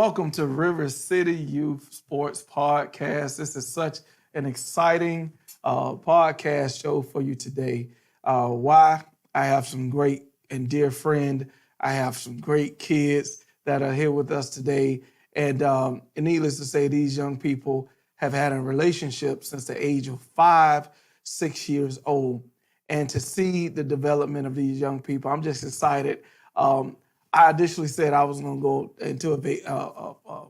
welcome to River City Youth Sports Podcast. This is such an exciting podcast show for you today. Why? I have some great and dear friend. I have some great kids that are here with us today. And needless to say, these young people have had a relationship since the age of 5, 6 years old. And to see the development of these young people, I'm just excited. I initially said I was going to go into a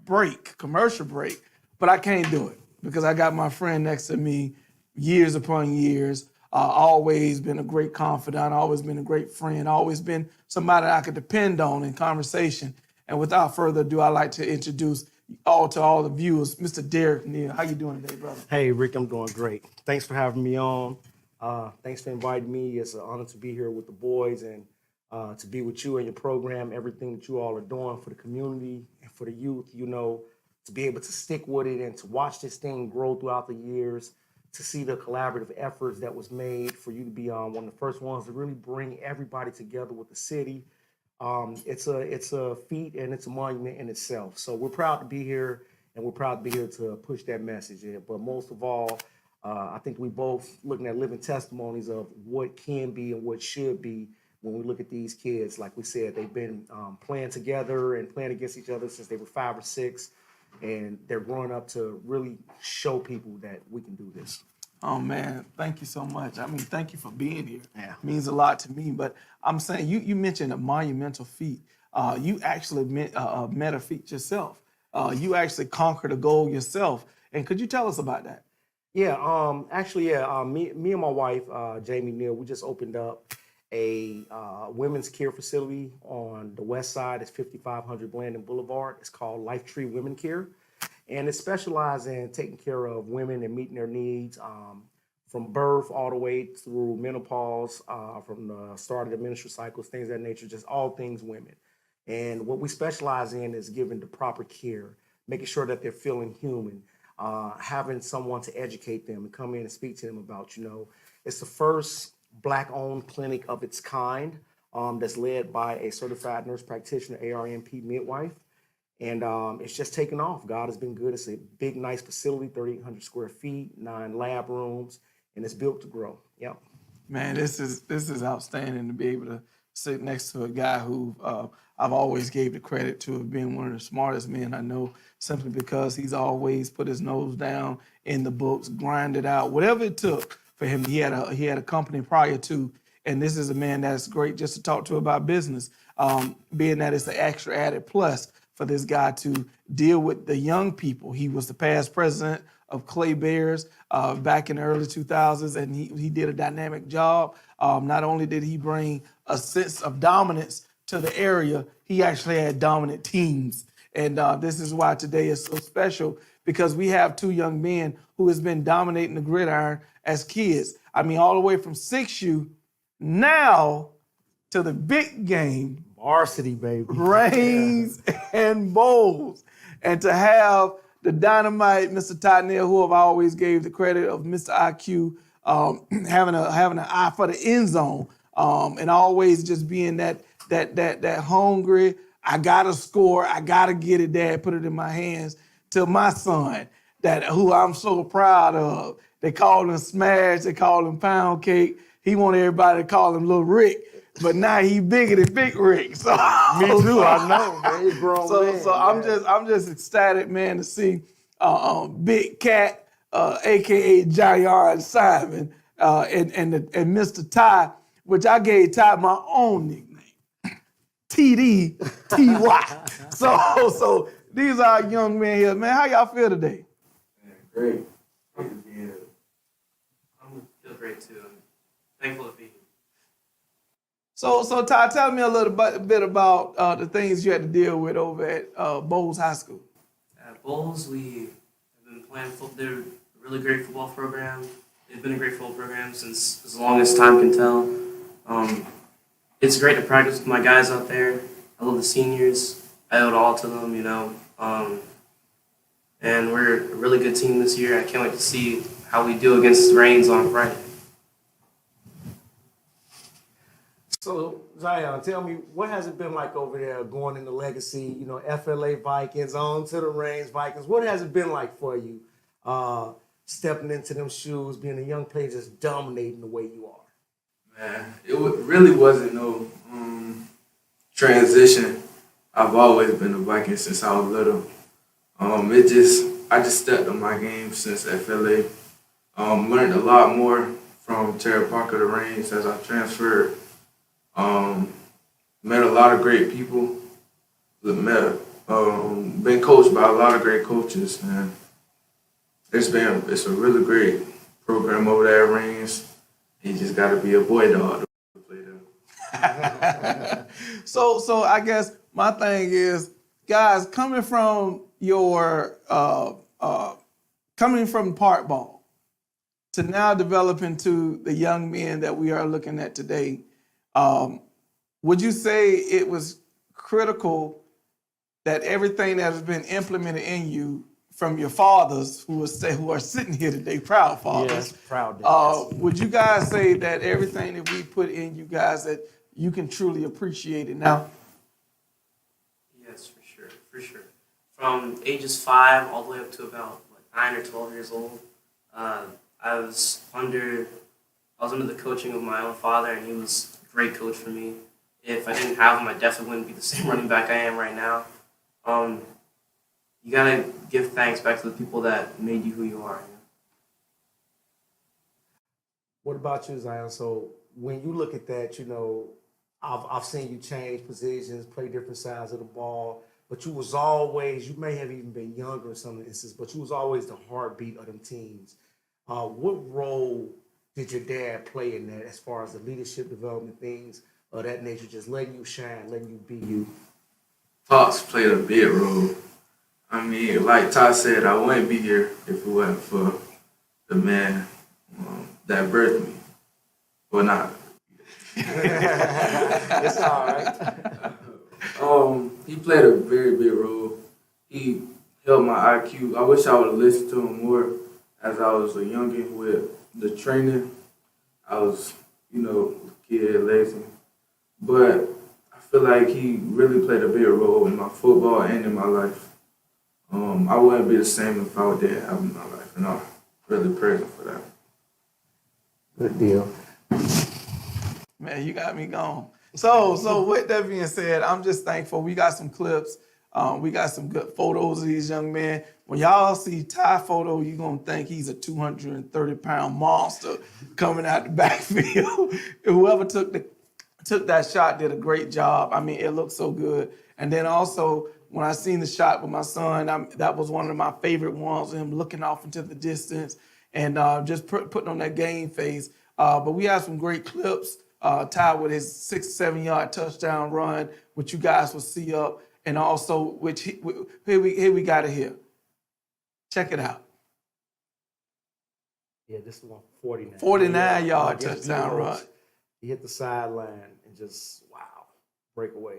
break, commercial break, but I can't do it because I got my friend next to me years upon years. Always been a great confidant, always been a great friend, always been somebody I could depend on in conversation. And without further ado, I'd like to introduce all the viewers, Mr. Derrick Neal. How you doing today, brother? Hey, Rick, I'm doing great. Thanks for having me on. Thanks for inviting me. It's an honor to be here with the boys and to be with you and your program, everything that you all are doing for the community and for the youth, to be able to stick with it and to watch this thing grow throughout the years, to see the collaborative efforts that was made for you to be one of the first ones to really bring everybody together with the city. It's a feat and it's a monument in itself. So we're proud to be here and we're proud to be here to push that message. But most of all, I think we both looking at living testimonies of what can be and what should be when we look at these kids. Like we said, they've been playing together and playing against each other since they were 5 or 6, and they're growing up to really show people that we can do this. Oh, man, thank you so much. I mean, thank you for being here. Yeah. It means a lot to me. But I'm saying you mentioned a monumental feat. You actually met a feat yourself. You actually conquered a goal yourself. And could you tell us about that? Yeah, me and my wife, Jamie Neal, we just opened up a women's care facility on the west side. It's 5500 Blandon Boulevard. It's called Life Tree Women Care. And it specializes in taking care of women and meeting their needs from birth all the way through menopause, from the start of the menstrual cycles, things of that nature, just all things women. And what we specialize in is giving the proper care, making sure that they're feeling human, having someone to educate them and come in and speak to them about, it's the first Black-owned clinic of its kind that's led by a certified nurse practitioner, ARNP midwife. And it's just taken off. God has been good. It's a big, nice facility, 3,800 square feet, 9 lab rooms, and it's built to grow. Yep. Man, this is outstanding to be able to sit next to a guy who I've always gave the credit to of being one of the smartest men I know, simply because he's always put his nose down in the books, grinded out, whatever it took for him. He had a company prior to, and this is a man that's great just to talk to about business, being that it's an extra added plus for this guy to deal with the young people. He was the past president of Clay Bears back in the early 2000s, and he did a dynamic job. Not only did he bring a sense of dominance to the area, he actually had dominant teams. And this is why today is so special, because we have 2 young men who has been dominating the gridiron as kids. I mean, all the way from 6U now to the big game. Varsity, baby. Reigns and bowls. And to have the dynamite Mr. Neal, who I've always gave the credit of Mr. IQ, having an eye for the end zone, and always just being that hungry, I gotta score, I gotta get it, Dad, put it in my hands, to my son, who I'm so proud of. They call him Smash, they call him Pound Cake. He wanted everybody to call him Little Rick, but now he bigger than Big Rick. So me too, I know, man. He's grown man. So I'm just ecstatic, man, to see Big Cat, aka Johnny R. and Simon, and Mr. Ty, which I gave Ty my own nickname, TD TY. So these are young men here, man. How y'all feel today? Man, great. Great to be here. I feel great too. I'm thankful to be here. So Ty, tell me a little bit about the things you had to deal with over at Bowles High School. At Bowles, we have been playing football. They're a really great football program. They've been a great football program since as long as time can tell. It's great to practice with my guys out there. I love the seniors. I owe it all to them, and we're a really good team this year. I can't wait to see how we do against Reigns on Friday. So, Zion, tell me, what has it been like over there going into Legacy, FLA Vikings, on to the Reigns Vikings? What has it been like for you stepping into them shoes, being a young player, just dominating the way you are? Man, really wasn't no transition. I've always been a Viking since I was little. I just stepped on my game since FLA. Learned a lot more from Terry Parker to Reigns as I transferred. Met a lot of great people. Been coached by a lot of great coaches, and it's a really great program over there at Reigns. You just got to be a boy dog to play there. So I guess my thing is, guys, coming from coming from park ball to now developing to the young men that we are looking at today, would you say it was critical that everything that has been implemented in you from your fathers who are sitting here today, proud fathers? Yes, proud dads. Would you guys say that everything that we put in you guys, that you can truly appreciate it now? Yes, for sure. From ages 5 all the way up to about 9 or 12 years old, I was under the coaching of my own father, and he was a great coach for me. If I didn't have him, I definitely wouldn't be the same running back I am right now. You gotta give thanks back to the people that made you who you are. What about you, Zion? So when you look at that, I've seen you change positions, play different sides of the ball, but you may have even been younger in some instances, but you was always the heartbeat of them teams. What role did your dad play in that as far as the leadership development things of that nature, just letting you shine, letting you be you? Pops played a big role. I mean, like Todd said, I wouldn't be here if it wasn't for the man that birthed me. Well, not. It's all right. He played a very big role. He helped my IQ. I wish I would have listened to him more as I was a youngin' with the training. I was, kid, lazy. But I feel like he really played a big role in my football and in my life. I wouldn't be the same if I didn't have him in my life, and I'm really present for that. Good deal. Man, you got me gone. So with that being said, I'm just thankful. We got some clips. We got some good photos of these young men. When y'all see Ty photo, you're going to think he's a 230-pound monster coming out the backfield. Whoever took that shot did a great job. I mean, it looked so good. And then also, when I seen the shot with my son, that was one of my favorite ones, him looking off into the distance and just putting on that game face. But we have some great clips. Ty with his 6-7 yard touchdown run, which you guys will see up, and also here we got it here. Check it out. Yeah, this is one 49. 49-yard touchdown run. He hit the sideline and just breakaway.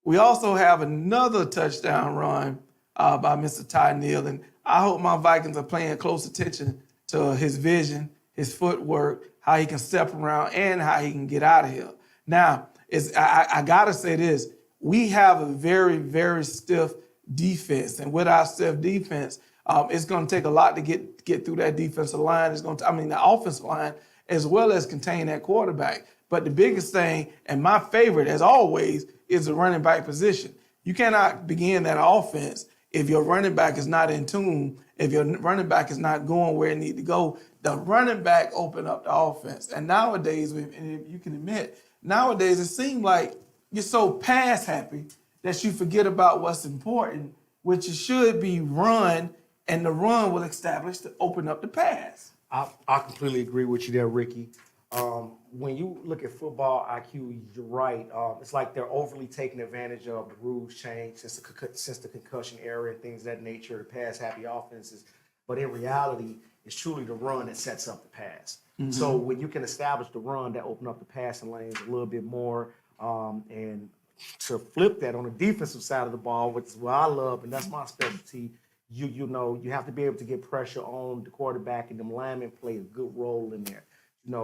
We also have another touchdown run by Mr. Ty Neal, and I hope my Vikings are paying close attention to his vision, his footwork, how he can step around, and how he can get out of here. Now, I gotta say this: we have a very, very stiff defense, and with our stiff defense, it's going to take a lot to get through that defensive line. The offensive line, as well as contain that quarterback. But the biggest thing, and my favorite, as always, is the running back position. You cannot begin that offense if your running back is not in tune, if your running back is not going where it needs to go. The running back open up the offense. And nowadays, and you can admit, nowadays it seems like you're so pass happy that you forget about what's important, which should be run, and the run will establish to open up the pass. I completely agree with you there, Rickie. When you look at football IQ, you're right. It's like they're overly taking advantage of the rules change since the concussion era and things of that nature, the pass-happy offenses. But in reality, it's truly the run that sets up the pass. Mm-hmm. So when you can establish the run, that open up the passing lanes a little bit more. And to flip that on the defensive side of the ball, which is what I love, and that's my specialty, you have to be able to get pressure on the quarterback, and them linemen play a good role in there.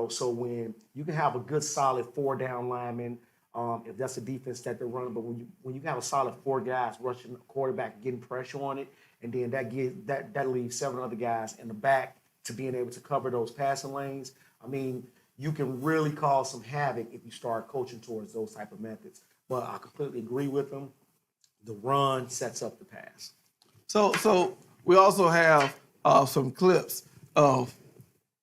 So when you can have a good solid 4 down lineman, if that's a defense that they're running, but when you have a solid 4 guys rushing the quarterback, getting pressure on it, and then that leaves 7 other guys in the back to being able to cover those passing lanes. I mean, you can really cause some havoc if you start coaching towards those type of methods. But I completely agree with them. The run sets up the pass. So we also have some clips of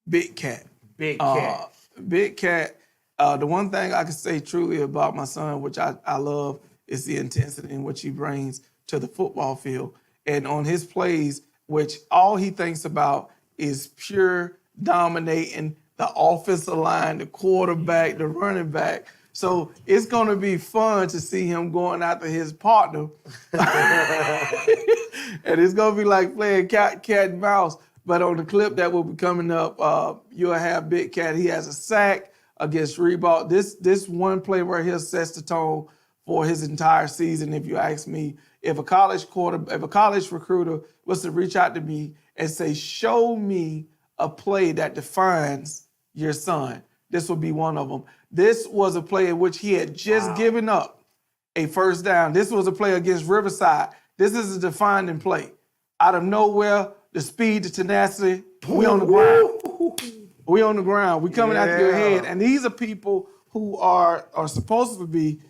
Big Cat. Big Cat. Big Cat. The one thing I can say truly about my son, which I love, is the intensity in which he brings to the football field. And on his plays, which all he thinks about is pure dominating the offensive line, the quarterback, the running back. So it's going to be fun to see him going after his partner. And it's going to be like playing cat and mouse. But on the clip that will be coming up, you'll have Big Cat. He has a sack against Reebok. This one play right here sets the tone for his entire season, if you ask me. If a college recruiter was to reach out to me and say, show me a play that defines your son, this would be one of them. This was a play in which he had just given up a first down. This was a play against Riverside. This is a defining play. Out of nowhere, the speed, the tenacity, we on the ground. We on the ground. We coming after your head. And these are people who are supposed to be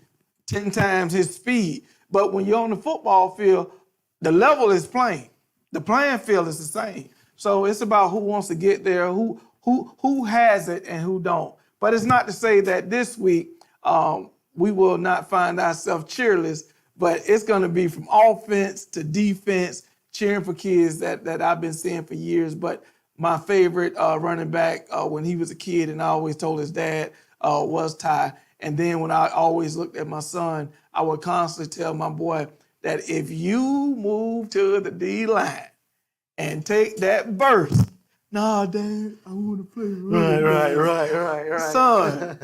10 times his speed. But when you're on the football field, the level is plain. The playing field is the same. So it's about who wants to get there, who has it and who don't. But it's not to say that this week we will not find ourselves cheerless, but it's going to be from offense to defense, cheering for kids that I've been seeing for years. But my favorite running back when he was a kid, and I always told his dad, was Ty. And then when I always looked at my son, I would constantly tell my boy that if you move to the D-line and take that burst, nah, Dad, I want to play Right. Son,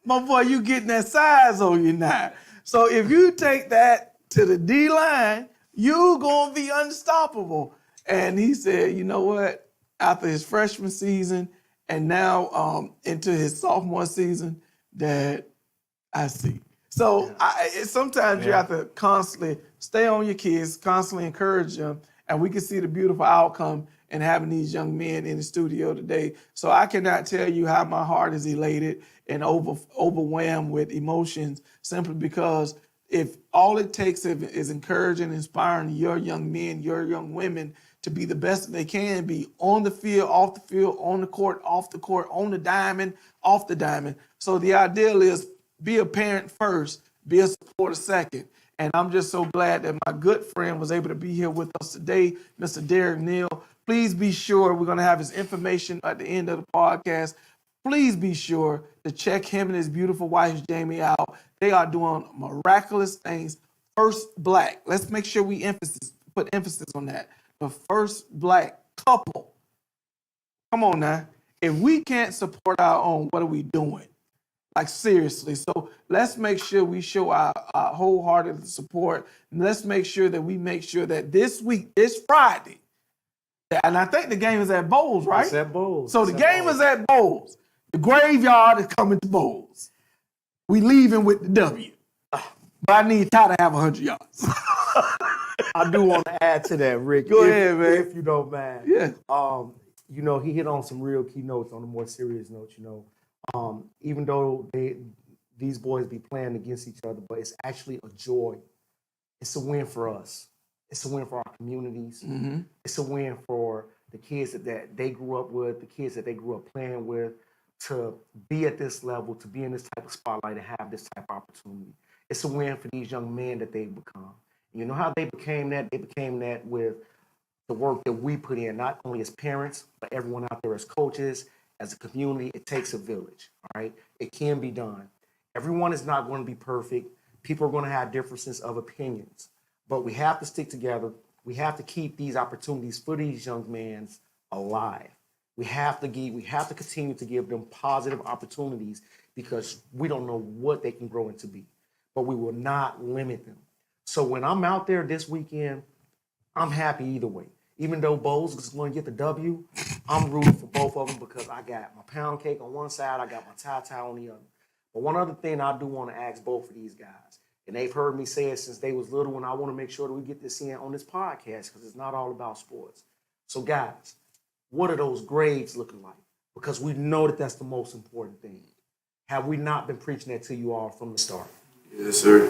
my boy, you getting that size on you now. So if you take that to the D-line, you going to be unstoppable. And he said, you know what? After his freshman season and now into his sophomore season, Dad, I see. So sometimes you have to constantly stay on your kids, constantly encourage them, and we can see the beautiful outcome in having these young men in the studio today. So I cannot tell you how my heart is elated and overwhelmed with emotions simply because if all it takes is encouraging, inspiring your young men, your young women to be the best that they can be on the field, off the field, on the court, off the court, on the diamond, off the diamond. So the ideal is be a parent first, be a supporter second. And I'm just so glad that my good friend was able to be here with us today, Mr. Derrick Neal. Please be sure, we're going to have his information at the end of the podcast. Please be sure to check him and his beautiful wife, Jamie, out. They are doing miraculous things. First Black. Let's make sure we put emphasis on that. The first Black couple. Come on now. If we can't support our own, what are we doing? Like, seriously. So let's make sure we show our wholehearted support. And let's make sure that this week, this Friday, and I think the game is at Bowles, right? It's at Bowles. So the game is at Bowles. The graveyard is coming to Bowles. We leaving with the W. But I need Ty to have 100 yards. I do want to add to that, Rick. Go ahead, man. If you don't mind. Yeah. He hit on some real key notes on a more serious note, even though these boys be playing against each other, but it's actually a joy. It's a win for us. It's a win for our communities. Mm-hmm. It's a win for the kids that they grew up with, the kids that they grew up playing with, to be at this level, to be in this type of spotlight and have this type of opportunity. It's a win for these young men that they've become. You know how they became that? They became that with the work that we put in, not only as parents, but everyone out there as coaches, as a community. It takes a village, all right? It can be done. Everyone is not going to be perfect. People are going to have differences of opinions, but we have to stick together. We have to keep these opportunities for these young men alive. We have to continue to give them positive opportunities because we don't know what they can grow into be, but we will not limit them. So when I'm out there this weekend, I'm happy either way. Even though Bowles is going to get the W, I'm rooting for both of them because I got my pound cake on one side, I got my tie on the other. But one other thing I do want to ask both of these guys, and they've heard me say it since they was little, and I want to make sure that we get this in on this podcast because it's not all about sports. So guys, what are those grades looking like? Because we know that that's the most important thing. Have we not been preaching that to you all from the start? Yes, sir.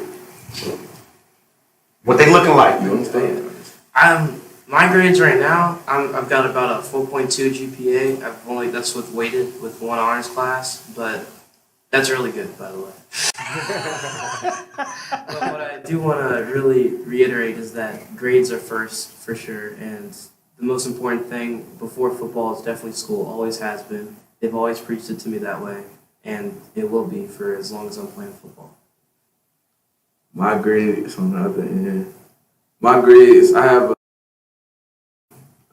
What they looking like? You understand? My grades right now, I've got about a 4.2 GPA. That's with weighted with one honors class, but that's really good, by the way. But what I do want to really reiterate is that grades are first for sure, and the most important thing before football is definitely school. Always has been. They've always preached it to me that way, and it will be for as long as I'm playing football. My grades on the other end. My grades, I have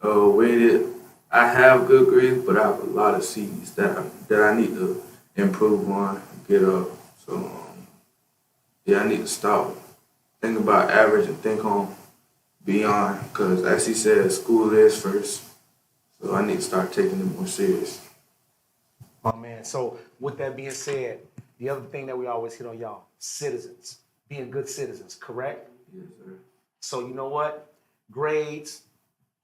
weighted. I have good grades, but I have a lot of C's that I need to improve on, get up. So yeah, I need to stop. Think about average and think on beyond, because as he said, school is first. So I need to start taking it more serious. Oh man. So with that being said, the other thing that we always hit on y'all, citizens, being good citizens, correct? Yes, sir. So you know what? Grades,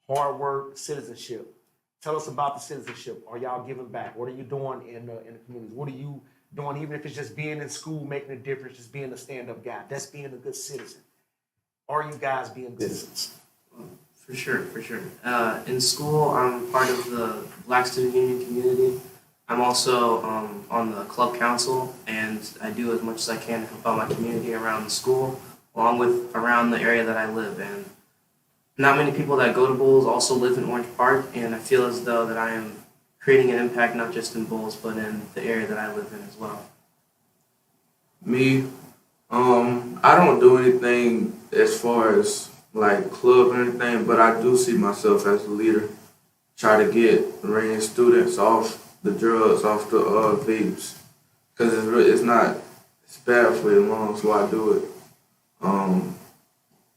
hard work, citizenship. Tell us about the citizenship. Are y'all giving back? What are you doing in the communities? What are you doing, even if it's just being in school, making a difference, just being a stand-up guy? That's being a good citizen. Are you guys being good citizens? For sure, for sure. In school, I'm part of the Black Student Union community. I'm also on the club council, and I do as much as I can to help out my community around the school, along with around the area that I live in. Not many people that go to Bowles also live in Orange Park, and I feel as though that I am creating an impact not just in Bowles, but in the area that I live in as well. Me, I don't do anything as far as like club or anything, but I do see myself as a leader. Try to get Iranian students off the drugs, off the vapes, because it's bad for your lungs. So I do it.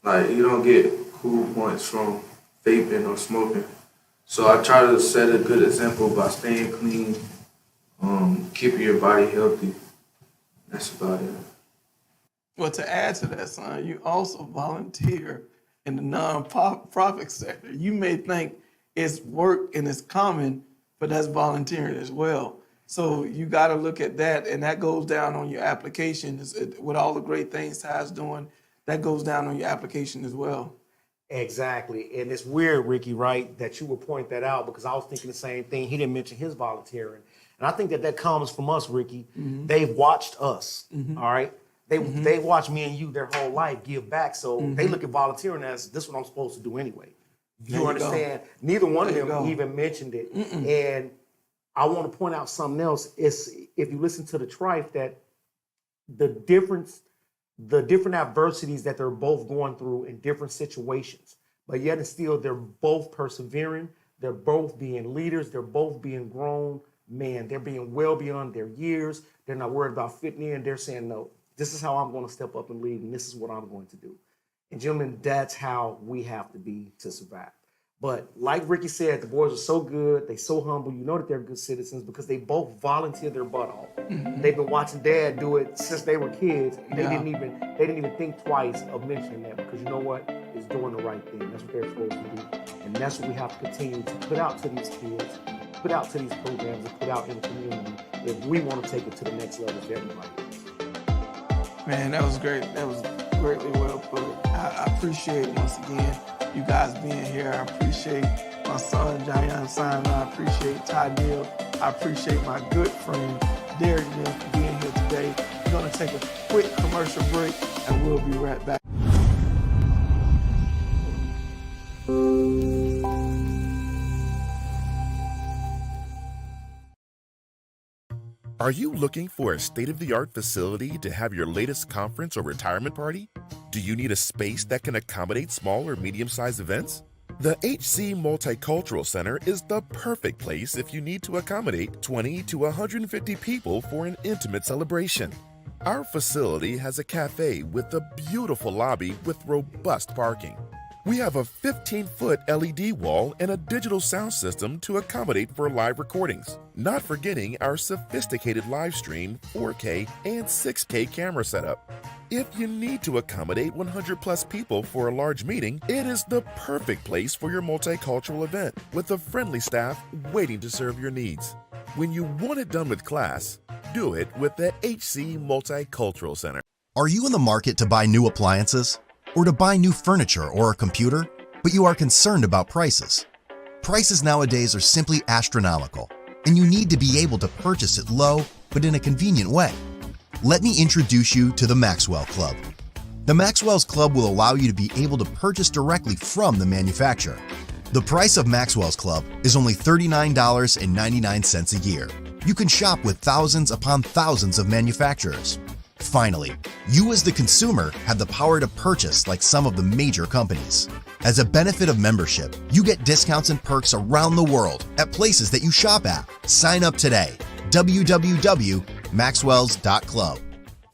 Like you don't get cool points from vaping or smoking. So I try to set a good example by staying clean, keeping your body healthy. That's about it. Well, to add to that, son, you also volunteer in the non-profit sector. You may think it's work and it's common, but that's volunteering as well. So you got to look at that, and that goes down on your application. With all the great things Ty's doing, that goes down on your application as well. Exactly. And it's weird, Rickie, right, that you would point that out because I was thinking the same thing. He didn't mention his volunteering. And I think that comes from us, Rickie. Mm-hmm. They've watched us, all right? They watched me and you their whole life give back. So they look at volunteering as this is what I'm supposed to do anyway. You understand? Neither one of them even mentioned it. And I want to point out something else. It's if you listen to the Trife, that the different adversities that they're both going through in different situations, but yet and still they're both persevering. They're both being leaders. They're both being grown men. They're being well beyond their years. They're not worried about fitting in. They're saying, no, this is how I'm going to step up and lead, and this is what I'm going to do. And gentlemen, that's how we have to be to survive. But like Rickie said, the boys are so good. They're so humble. You know that they're good citizens because they both volunteer their butt off. They've been watching Dad do it since they were kids. And they didn't even think twice of mentioning that because you know what? It's doing the right thing. That's what they're supposed to do. And that's what we have to continue to put out to these kids, put out to these programs, and put out in the community if we want to take it to the next level for everybody. Man, that was great. That was greatly well put. I appreciate once again you guys being here. I appreciate my son, Jayan Simon. I appreciate Neal. I appreciate my good friend, Derrick, for being here today. We're going to take a quick commercial break, and we'll be right back. Are you looking for a state-of-the-art facility to have your latest conference or retirement party? Do you need a space that can accommodate small or medium-sized events? The HC Multicultural Center is the perfect place if you need to accommodate 20 to 150 people for an intimate celebration. Our facility has a cafe with a beautiful lobby with robust parking. We have a 15-foot LED wall and a digital sound system to accommodate for live recordings, not forgetting our sophisticated live stream, 4K, and 6K camera setup. If you need to accommodate 100 plus people for a large meeting, it is the perfect place for your multicultural event with a friendly staff waiting to serve your needs. When you want it done with class, do it with the HC Multicultural Center. Are you in the market to buy new appliances? Or to buy new furniture or a computer, but you are concerned about prices? Prices nowadays are simply astronomical, and you need to be able to purchase it low, but in a convenient way. Let me introduce you to the Maxwell Club. The Maxwell's Club will allow you to be able to purchase directly from the manufacturer. The price of Maxwell's Club is only $39.99 a year. You can shop with thousands upon thousands of manufacturers. Finally, you as the consumer have the power to purchase like some of the major companies. As a benefit of membership, you get discounts and perks around the world at places that you shop at. Sign up today. www.maxwells.club.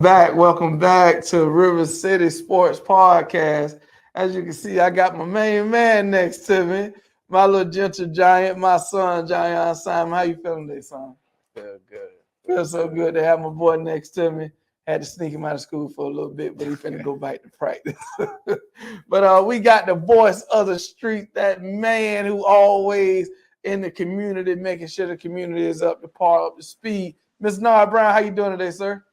Welcome back to River City Sports Podcast. As you can see, I got my main man next to me, my little gentle giant, my son, Jayon Simon. How you feeling today, son? Feel good. Feels so good to have my boy next to me. Had to sneak him out of school for a little bit, but he finna go back to practice. But we got the voice of the street, that man who always in the community, making sure the community is up to par, up to speed. Mr. Nard Brown, how you doing today, sir?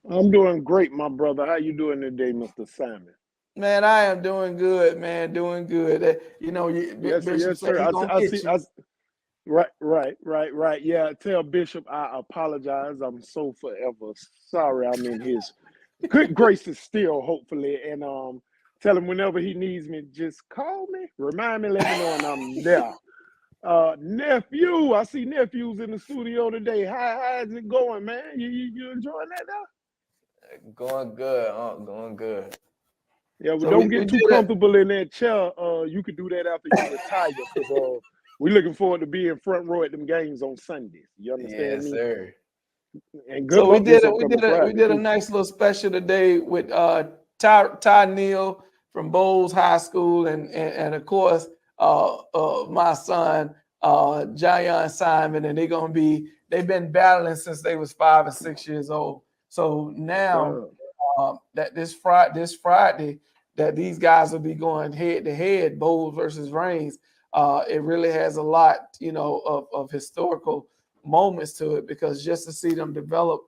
I'm doing great, my brother. How you doing today, Mr. Simon? Man, I am doing good, man. Doing good. You know, Yes, Bishop said sir. he gonna get you. Right. Yeah, tell Bishop I apologize. I'm so forever sorry. I'm in his good graces still, hopefully. And tell him whenever he needs me, just call me. Remind me, let me know, and I'm there. Nephew, I see nephews in the studio today. How's it going, man? You enjoying that now? Going good, going good. Yeah, So don't get too do that. comfortable in that chair. You could do that after you retire, because we're looking forward to being front row at them games on Sundays. You understand me? Yes, sir. And good So luck this we upcoming did Friday, a too. nice little special today with Ty Neal from Bowles High School, and of course my son Jayon Simon, and they've been battling since they was 5 and 6 years old. So now that this Friday that these guys will be going head to head, Bowles versus Reigns. It really has a lot, of historical moments to it, because just to see them develop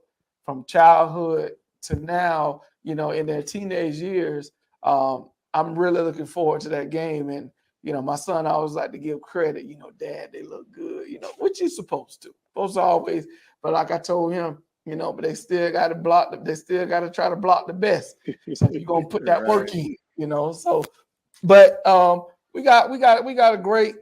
from childhood to now, in their teenage years, I'm really looking forward to that game. And, my son always like to give credit, Dad, they look good, what you supposed to always, but like I told him, but they still got to they still got to try to block the best. So you're going to put that work in, so, but, we got a great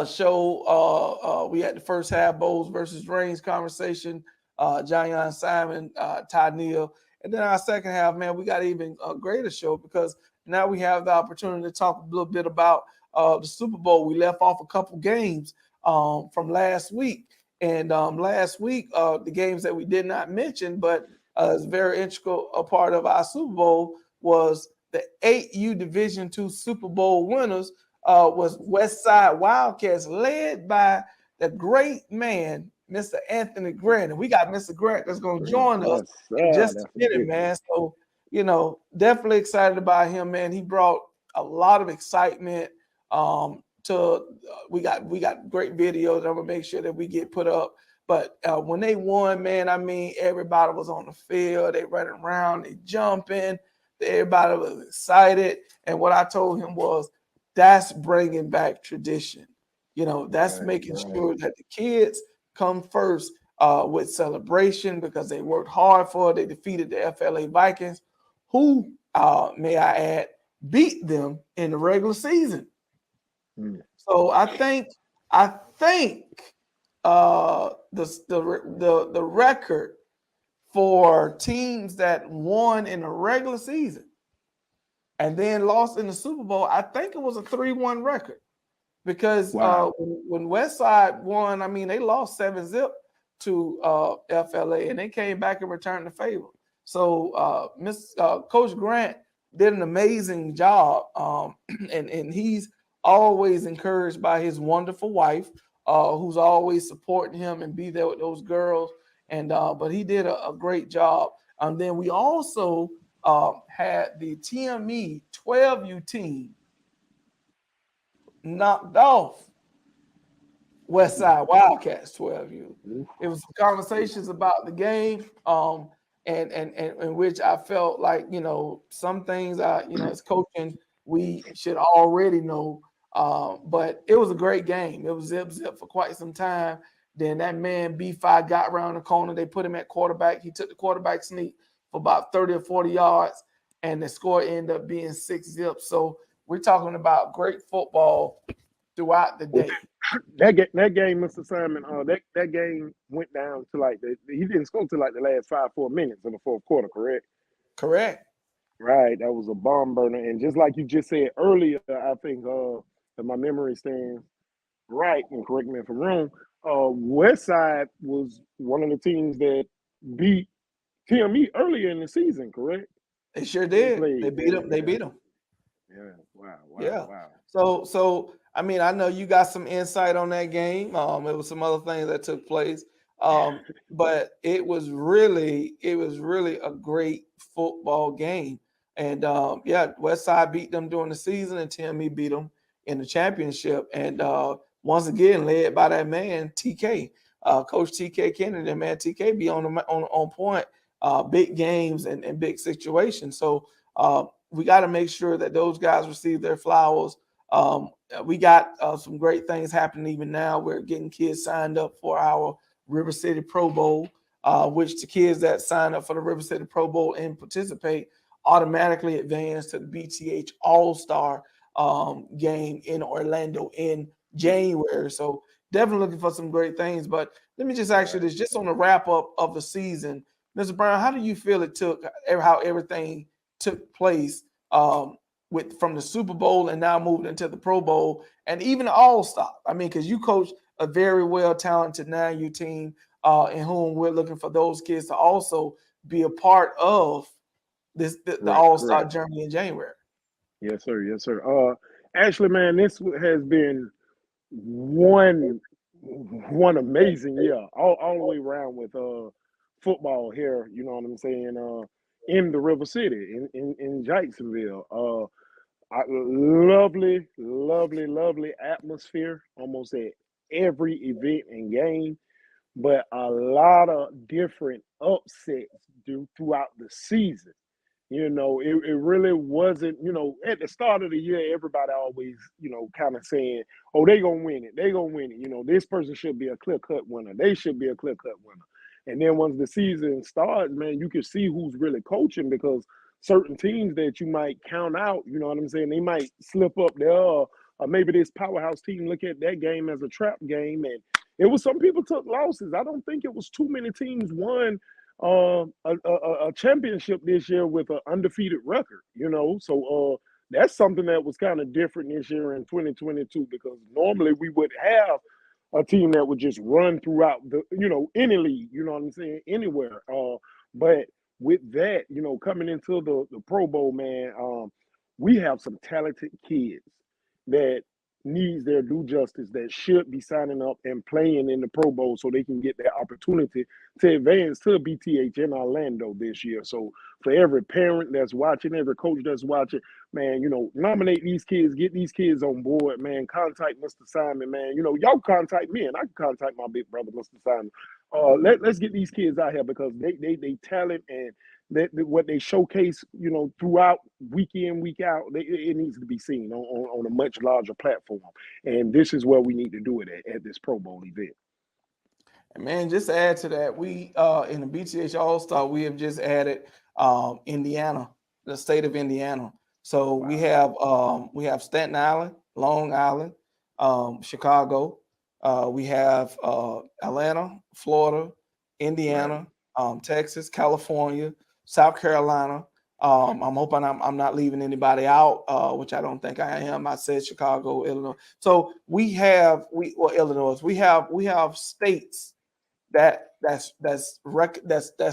show. We had the first half, Bowles versus Reigns conversation, Jayon Simon, Ty Neal, and then our second half, man, we got even a greater show, because now we have the opportunity to talk a little bit about the Super Bowl. We left off a couple games from last week, and last week the games that we did not mention, but is very integral a part of our Super Bowl, was the 8U Division II Super Bowl winners was Westside Wildcats, led by the great man, Mr. Anthony Grant. And we got Mr. Grant that's going to join us in just a minute, man. So, definitely excited about him, man. He brought a lot of excitement we got great videos. I'm going to make sure that we get put up. But when they won, man, I mean, everybody was on the field. They running around, they jumping. Everybody was excited. And what I told him was, that's bringing back tradition. That's making sure that the kids come first with celebration, because they worked hard for it. They defeated the FLA Vikings, who, may I add, beat them in the regular season. So I think the record for teams that won in the regular season and then lost in the Super Bowl, I think it was a 3-1 record, because when Westside won, I mean, they lost 7-0 to FLA, and they came back and returned the favor. So Coach Grant did an amazing job. And he's always encouraged by his wonderful wife, who's always supporting him and be there with those girls. And but he did a great job. And then we also had the TME 12U team knocked off West Side Wildcats 12U. It was some conversations about the game, and in which I felt like, some things as coaching we should already know. But it was a great game. It was zip for quite some time. Then that man B5 got around the corner. They put him at quarterback. He took the quarterback sneak for about 30 or 40 yards, and the score ended up being 6-0. So we're talking about great football throughout the day. That game, Mr. Simon, that game went down to he didn't score to the last 4 minutes in the fourth quarter, correct? Correct. Right. That was a bomb burner. And just like you just said earlier, I think if my memory stands right, and correct me if I'm wrong, West Side was one of the teams that beat TME earlier in the season, correct? They sure did. They beat them. They beat them. Yeah. Wow. Yeah. Wow. So I mean, I know you got some insight on that game. It was some other things that took place. But it was really a great football game. And West Side beat them during the season, and TME beat them in the championship. And once again, led by that man TK, Coach TK Kennedy. Man, TK be on point, big games and big situations. So we got to make sure that those guys receive their flowers. We got some great things happening even now. We're getting kids signed up for our River City Pro Bowl, which the kids that sign up for the River City Pro Bowl and participate automatically advance to the BTH All-Star game in Orlando in January. So definitely looking for some great things. But let me just ask you this, just on the wrap-up of the season, Mr. Brown, how do you feel it took, how everything took place from the Super Bowl and now moved into the Pro Bowl and even the All-Star? I mean, because you coach a very well-talented 9U team in whom we're looking for those kids to also be a part of the All-Star journey in January. Yes, sir. Actually, man, this has been one amazing year all the way around with football here. You know what I'm saying? In the River City, in Jacksonville. Lovely atmosphere almost at every event and game, but a lot of different upsets throughout the season. It really wasn't, at the start of the year, everybody always, kind of saying, oh, they going to win it. This person should be a clear-cut winner. They should be a clear-cut winner. And then once the season starts, man, you can see who's really coaching, because certain teams that you might count out, you know what I'm saying, they might slip up there, or maybe this powerhouse team look at that game as a trap game. And it was, some people took losses. I don't think it was too many teams won a championship this year with an undefeated record, so that's something that was kind of different this year in 2022, because normally we would have a team that would just run throughout the, any league, you know what I'm saying, anywhere. But with that, coming into the Pro Bowl, man, we have some talented kids that needs their due justice, that should be signing up and playing in the Pro Bowl so they can get that opportunity to advance to BTH in Orlando this year. So for every parent that's watching, every coach that's watching, man, nominate these kids, get these kids on board, man. Contact Mr. Simon, man. Y'all contact me, and I can contact my big brother, Mr. Simon. Let's get these kids out here, because they talent, and what they showcase, throughout week in, week out, it needs to be seen on a much larger platform. And this is where we need to do it at this Pro Bowl event. And man, just to add to that, we in the BTH All-Star, we have just added Indiana, the state of Indiana. So we have Staten Island, Long Island, Chicago. We have Atlanta, Florida, Indiana, Texas, California, South Carolina. I'm hoping I'm not leaving anybody out, which I don't think I am. I said Chicago, Illinois. So Illinois. We have states that's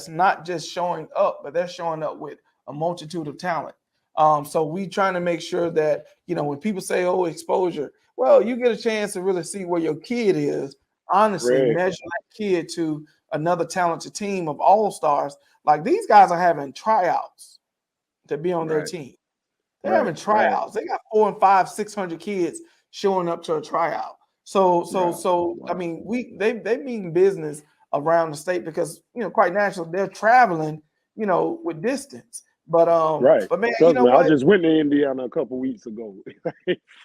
not just showing up, but they're showing up with a multitude of talent. So we trying to make sure that, when people say, oh, exposure, well, you get a chance to really see where your kid is. Honestly, Correct. measure that kid to another talented team of all-stars. Like these guys are having tryouts to be on their Right. team. They're Right. having tryouts. They got 400 and 500, 600 kids showing up to a tryout. So I Wow. mean, they mean business around the state because quite naturally they're traveling, with distance. Right. But man, you Trust know me, I what? just went to Indiana a couple weeks ago.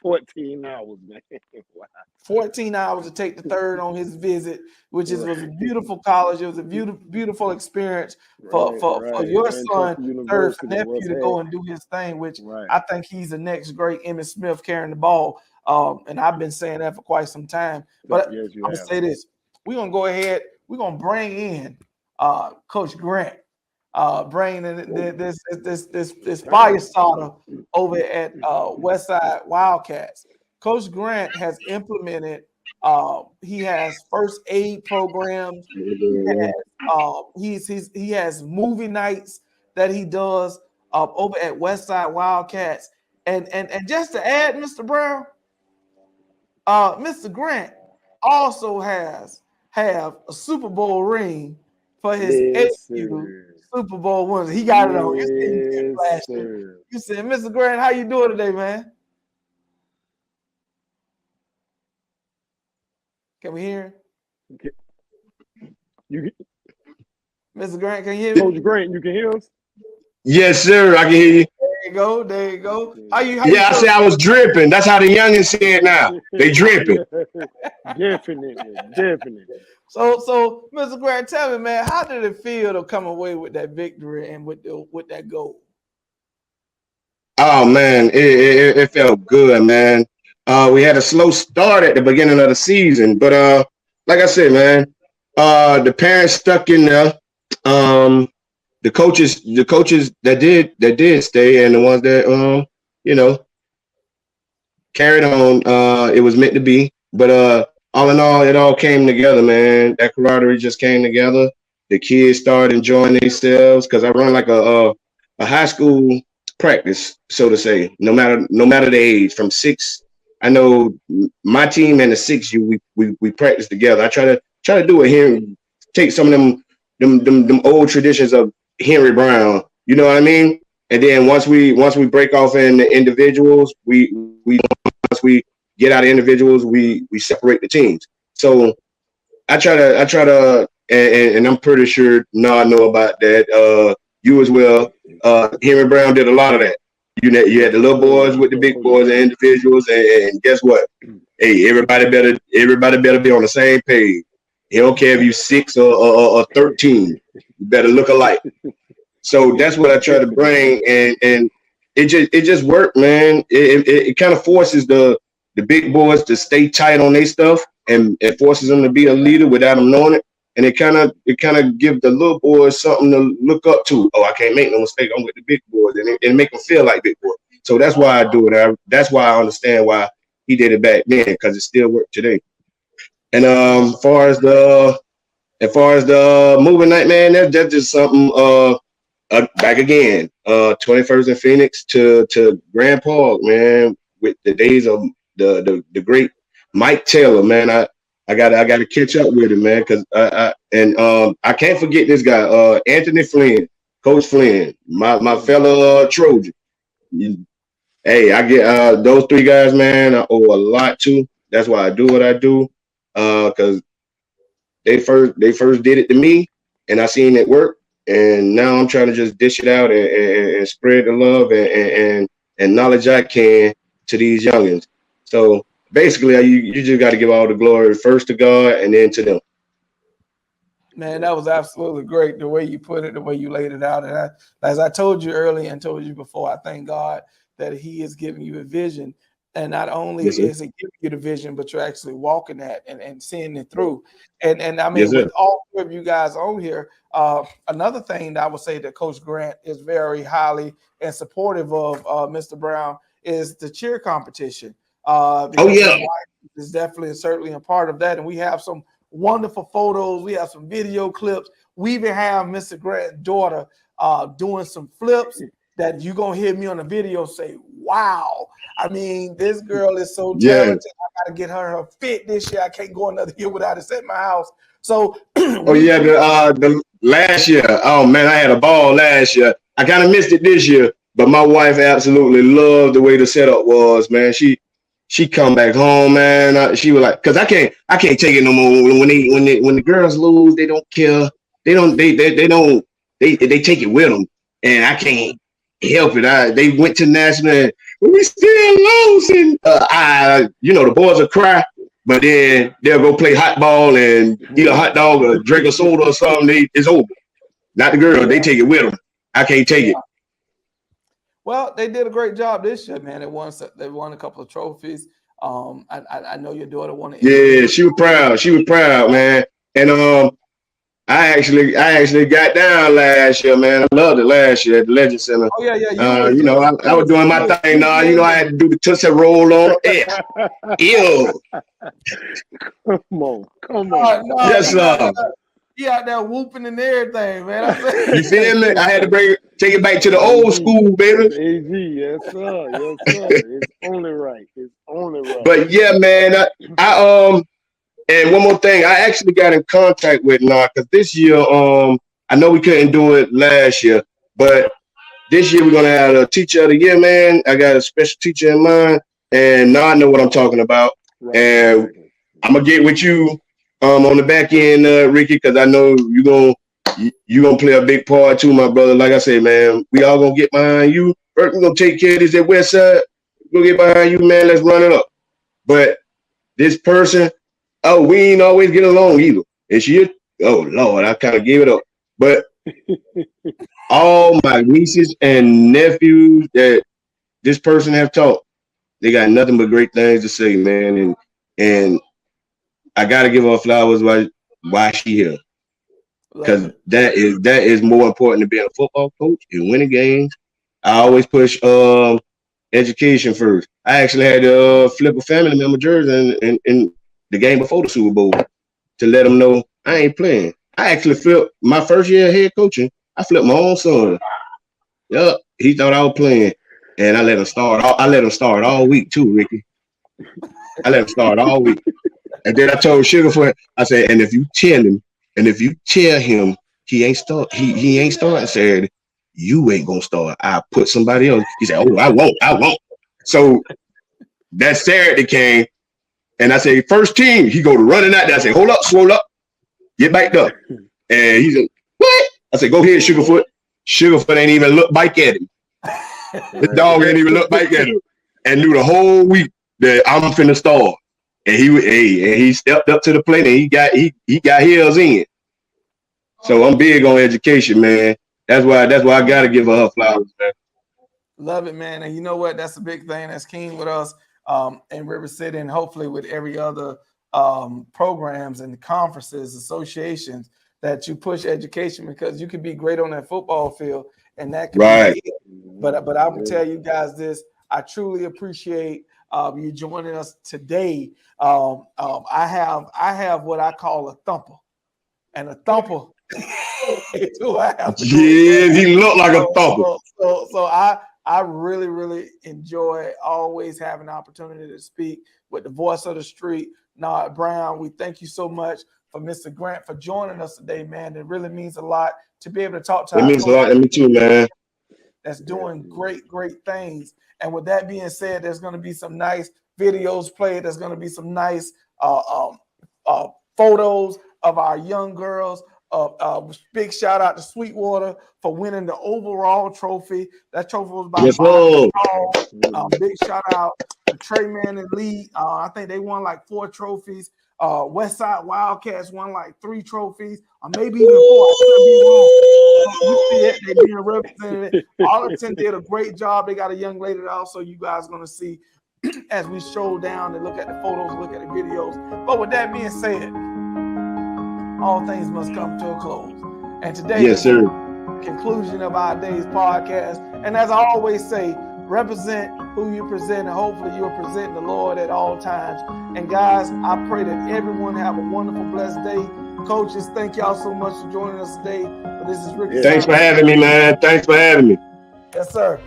14 hours, man. Wow. 14 hours to take the third on his visit, which was a Right. beautiful college. It was a beautiful experience for, Right. for, for Right. your son, Manchester third University was nephew, to heck. go and do his thing, which Right. I think he's the next great Emmitt Smith carrying the ball. And I've been saying that for quite some time. But Yes, you I'm gonna have. say this: we're gonna go ahead. We're gonna bring in Coach Grant, bring in this fire starter over at Westside Wildcats. Coach Grant has implemented. He has first aid programs. He has he has movie nights that he does over at Westside Wildcats. And just to add, Mr. Brown, Mr. Grant also have a Super Bowl ring for his Yes, AU sir. Super Bowl winners. He got it on. You see him Yes, flashing. sir. You said, Mr. Grant, how you doing today, man? Can we hear him? You, Mr. Grant, can you hear me? Coach Grant, you can hear us? Yes, sir. I can hear you. There you go. There you go. How you Yeah, I feeling? said I was dripping. That's how the youngins say it now. They dripping. Definitely, definitely. So, Mr. Grant, tell me, man, how did it feel to come away with that victory and with that goal? Oh man, it felt good, man. We had a slow start at the beginning of the season, but like I said, man, the parents stuck in there. Um, the coaches that did stay, and the ones that you know carried on. It was meant to be. But all in all, it all came together, man. That camaraderie just came together. The kids started enjoying themselves because I run like a high school practice, so to say. No matter the age, from six. I know my team and the 6U, we practice together. I try to do it here, take some of them old traditions of Henry Brown. You know what I mean? And then once we break off in the individuals, we once we get out of individuals, we separate the teams. So I try to, and I'm pretty sure Nard know about that. You as well. Henry Brown did a lot of that. You had the little Oh yeah, boys with the big Coach boys and Grant. individuals, and guess what? Hey, everybody better be on the same page. He don't care if you 6 or 13. You better look alike. So that's what I try to Definitely. bring, and it just worked, man. It kind of forces the big boys to stay tight on their stuff, and it forces them to be a leader without them knowing it. And it kind of give the little boys something to look up to. Oh, I can't make no mistake. I'm with the big boys, and make them feel like big boys. So that's why I do it. That's why I understand why he did it back then, because it still works today. And as far as the movie night, man, that's just something. Back again, 21st in Phoenix to Grand Park, man, with the days of the great Mike Taylor, man. I gotta catch up with him, man, because I can't forget this guy, Anthony Flynn, Coach Flynn, my fellow Trojan. Hey, I get those three guys, man. I owe a lot to. That's why I do what I do, because they first did it to me, and I seen it work, and now I'm trying to just dish it out and spread the love and knowledge I can to these youngins. So basically, you just got to give all the glory first to God and then to them. Man, that was absolutely great the way you put it, the way you laid it out. And as I told you earlier and told you before, I thank God that He is giving you a vision. And not only Yes, sir. is He giving you the vision, but you're actually walking that and seeing it through. And I Yes, mean, sir. with all three of you guys on here, another thing that I would say that Coach Grant is very highly and supportive of, Mr. Brown, is the cheer competition. Oh Because his yeah. wife is definitely and certainly a part of that. And we have some wonderful photos. We have some video clips. We even have Mr. Grant's daughter doing some flips that you're gonna hear me on the video say, wow. I mean, this girl is so Yeah. talented. I gotta get her fit this year. I can't go another year without it at my house. So Oh yeah, the last year. Oh man, I had a ball last year. I kind of missed it this year, but my wife absolutely loved the way the setup was, man. She come back home, man. She was like, cause I can't take it no more. When the girls lose, they don't care. They take it with them, and I can't help it. They went to national, and we still losing. The boys will cry, but then they'll go play hot ball and eat a hot dog or drink a soda or something. It's over. Not the girls. They take it with them. I can't take it. Well, they did a great job this year, man. They won a couple of trophies. I know your daughter won it. Yeah, she was proud. She was proud, man. And I actually got down last year, man. I loved it last year at the Legend Center. Oh yeah. I was doing my thing. Now, I had to do the Tootsie Roll on. Yeah. Ew. Come on. No, Yes, sir. He out there whooping and everything, man. You feel me? I had to take it back to the old school, baby. AG, yes, sir. It's only right. But yeah, man, I and one more thing, I actually got in contact with Nard because this year, I know we couldn't do it last year, but this year we're gonna have a teacher of the year, man. I got a special teacher in mind, and Nard know what I'm talking about. Right. And I'm gonna get with you on the back end, Rickie, because I know you gonna play a big part too, my brother. Like I said, man, we all gonna get behind you. First, we're gonna take care of this at West Side. We're gonna get behind you, man. Let's run it up. But this person, we ain't always get along either. And oh Lord, I kind of gave it up. But all my nieces and nephews that this person have taught, they got nothing but great things to say, man. And I gotta give her flowers why she here. Because that is more important than being a football coach and winning games. I always push education first. I actually had to flip a family member jersey in the game before the Super Bowl to let them know I ain't playing. I actually flipped my first year of head coaching. I flipped my own son. Yup, he thought I was playing, and I let him start. I let him start all week too, Rickie. I let him start all week, and then I told Sugarfoot, I said, and if you tell him he ain't starting Saturday, you ain't gonna start. I put somebody else. He said, oh, I won't. So that Saturday came, and I said, first team, he go to running out there. I said, hold up, swole up, get back up. And he said, what? I said, go ahead, Sugarfoot. Sugarfoot ain't even look back at him. The dog ain't even look back at him. And knew the whole week that I'm finna start. And he stepped up to the plate and he got his in. So I'm big on education, man. That's why I gotta give her flowers, man. Love it, man. And you know what? That's a big thing that's keen with us in River City, and hopefully with every other programs and conferences, associations, that you push education, because you can be great on that football field, and that can be it. But I will tell you guys this: I truly appreciate you joining us today. I have what I call a thumper, and a thumper. Do I have? Yeah, he looked like a thumper. So I really, really enjoy always having the opportunity to speak with the voice of the street, Nard Brown. We thank you so much for Mr. Grant for joining us today, man. It really means a lot to be able to talk to. It means a lot to me too, man. That's doing great things. And with that being said, there's going to be some nice videos played. There's going to be some nice photos of our young girls. Big shout out to Sweetwater for winning the overall trophy. That trophy was by big shout out to Treyman and Lee. I think they won like 4 trophies. Westside Wildcats won like 3 trophies, or maybe even 4. I could be wrong. You see it, they being represented. Arlington did a great job. They got a young lady that also you guys are gonna see as we stroll down and look at the photos, look at the videos. But with that being said, all things must come to a close. And today is the conclusion of our day's podcast. And as I always say, represent who you present, and hopefully you're presenting the Lord at all times. And guys, I pray that everyone have a wonderful, blessed day. Coaches, thank y'all so much for joining us today. This is Rickie. Thanks for having me, man. Thanks for having me. Yes, sir.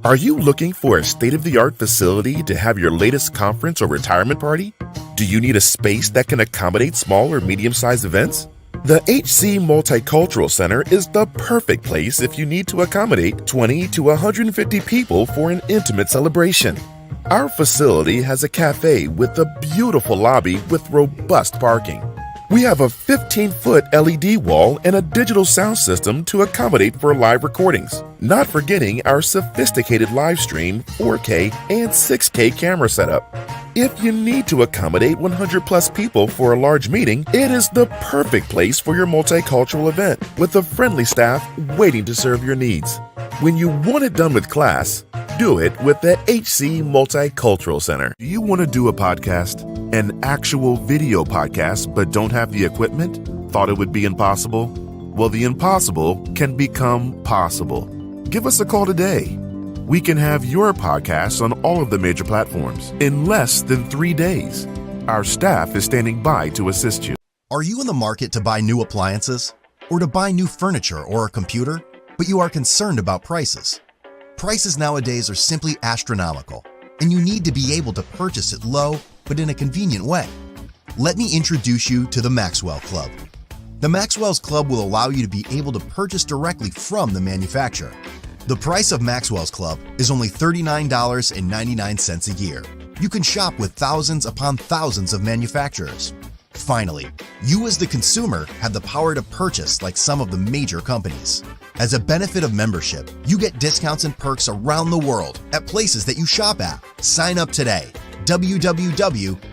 Are you looking for a state-of-the-art facility to have your latest conference or retirement party? Do you need a space that can accommodate small or medium-sized events? The HC Multicultural Center is the perfect place if you need to accommodate 20 to 150 people for an intimate celebration. Our facility has a cafe with a beautiful lobby with robust parking. We have a 15-foot LED wall and a digital sound system to accommodate for live recordings, not forgetting our sophisticated live stream, 4K, and 6K camera setup. If you need to accommodate 100 plus people for a large meeting, it is the perfect place for your multicultural event with a friendly staff waiting to serve your needs. When you want it done with class, do it with the HC Multicultural Center. Do you want to do a podcast? An actual video podcast, but don't have the equipment? Thought it would be impossible? Well, the impossible can become possible. Give us a call today. We can have your podcast on all of the major platforms in less than 3 days. Our staff is standing by to assist you. Are you in the market to buy new appliances? Or to buy new furniture or a computer, but you are concerned about prices? Prices nowadays are simply astronomical, and you need to be able to purchase it low, but in a convenient way. Let me introduce you to the Maxwell Club. The Maxwell's Club will allow you to be able to purchase directly from the manufacturer. The price of Maxwell's Club is only $39.99 a year. You can shop with thousands upon thousands of manufacturers. Finally, you as the consumer have the power to purchase like some of the major companies. As a benefit of membership, you get discounts and perks around the world at places that you shop at. Sign up today. www.maxwell.com.